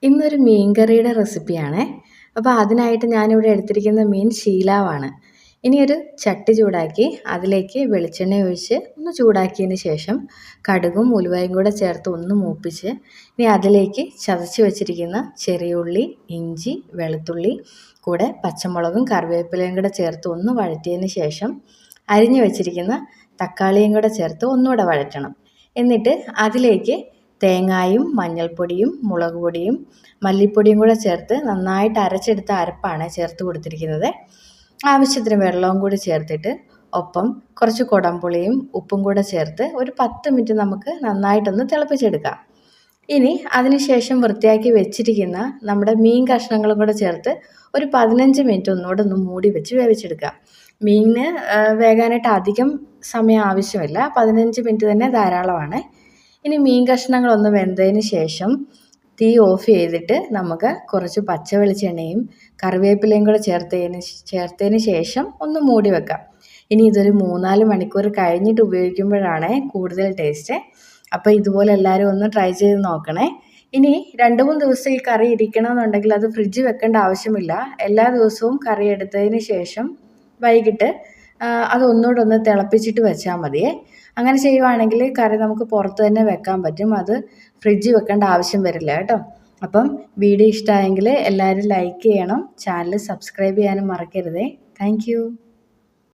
ഇന്നൊരു മീൻ കറിയുടെ റെസിപ്പിയാണേ. അപ്പോൾ അതിനായിട്ട് ഞാനിവിടെ എടുത്തിരിക്കുന്ന മീൻ ശീലാവാണ്. ഇനി ഒരു ചട്ടി ചൂടാക്കി അതിലേക്ക് വെളിച്ചെണ്ണ ഒഴിച്ച് ഒന്ന് ചൂടാക്കിയതിന് ശേഷം കടുകും ഉലുവയും കൂടെ ചേർത്ത് ഒന്ന് മൂപ്പിച്ച് ഇനി അതിലേക്ക് ചതച്ച് വെച്ചിരിക്കുന്ന ചെറിയ ഉള്ളി, ഇഞ്ചി, വെളുത്തുള്ളി കൂടെ പച്ചമുളകും കറിവേപ്പിലയും കൂടെ ചേർത്ത് ഒന്ന് വഴറ്റിയതിന് ശേഷം അരിഞ്ഞു വെച്ചിരിക്കുന്ന തക്കാളിയും കൂടെ ചേർത്ത് ഒന്നുകൂടെ വഴറ്റണം. എന്നിട്ട് അതിലേക്ക് തേങ്ങായും മഞ്ഞൾപ്പൊടിയും മുളക് പൊടിയും മല്ലിപ്പൊടിയും കൂടെ ചേർത്ത് നന്നായിട്ട് അരച്ചെടുത്ത അരപ്പാണ് ചേർത്ത് കൊടുത്തിരിക്കുന്നത്. ആവശ്യത്തിന് വെള്ളവും കൂടി ചേർത്തിട്ട് ഒപ്പം കുറച്ച് കുടംപുളിയും ഉപ്പും കൂടെ ചേർത്ത് ഒരു 10 മിനിറ്റ് നമുക്ക് നന്നായിട്ടൊന്ന് തിളപ്പിച്ചെടുക്കാം. ഇനി അതിനുശേഷം വൃത്തിയാക്കി വെച്ചിരിക്കുന്ന നമ്മുടെ മീൻ കഷ്ണങ്ങളും കൂടെ ചേർത്ത് ഒരു 15 മിനിറ്റ് ഒന്നുകൂടെ ഒന്ന് മൂടി വെച്ച് വേവിച്ചെടുക്കാം. മീനിന് വേകാനായിട്ട് അധികം സമയം ആവശ്യമില്ല, 15 മിനിറ്റ് തന്നെ ധാരാളമാണ്. ഇനി മീൻ കഷ്ണങ്ങളൊന്ന് വെന്തതിന് ശേഷം തീ ഓഫ് ചെയ്തിട്ട് നമുക്ക് കുറച്ച് പച്ച വെളിച്ചെണ്ണയും കറിവേപ്പിലയും കൂടെ ചേർത്തതിന് ശേഷം ഒന്ന് മൂടി വെക്കാം. ഇനി ഇതൊരു 3-4 മണിക്കൂർ കഴിഞ്ഞിട്ട് ഉപയോഗിക്കുമ്പോഴാണ് കൂടുതൽ ടേസ്റ്റ്. അപ്പോൾ ഇതുപോലെ എല്ലാവരും ഒന്ന് ട്രൈ ചെയ്ത് നോക്കണേ. ഇനി 2-3 ദിവസം ഈ കറി ഇരിക്കണമെന്നുണ്ടെങ്കിൽ അത് ഫ്രിഡ്ജിൽ വെക്കേണ്ട ആവശ്യമില്ല. എല്ലാ ദിവസവും കറി എടുത്തതിന് ശേഷം വൈകിട്ട് അതൊന്നുകൂടെ ഒന്ന് തിളപ്പിച്ചിട്ട് വെച്ചാൽ മതിയേ. അങ്ങനെ ചെയ്യുവാണെങ്കിൽ കറി നമുക്ക് പുറത്ത് തന്നെ വെക്കാൻ പറ്റും. അത് ഫ്രിഡ്ജിൽ വെക്കേണ്ട ആവശ്യം വരില്ല കേട്ടോ. അപ്പം വീഡിയോ ഇഷ്ടമായെങ്കിൽ എല്ലാവരും ലൈക്ക് ചെയ്യണം, ചാനൽ സബ്സ്ക്രൈബ് ചെയ്യാനും മറക്കരുതേ. താങ്ക്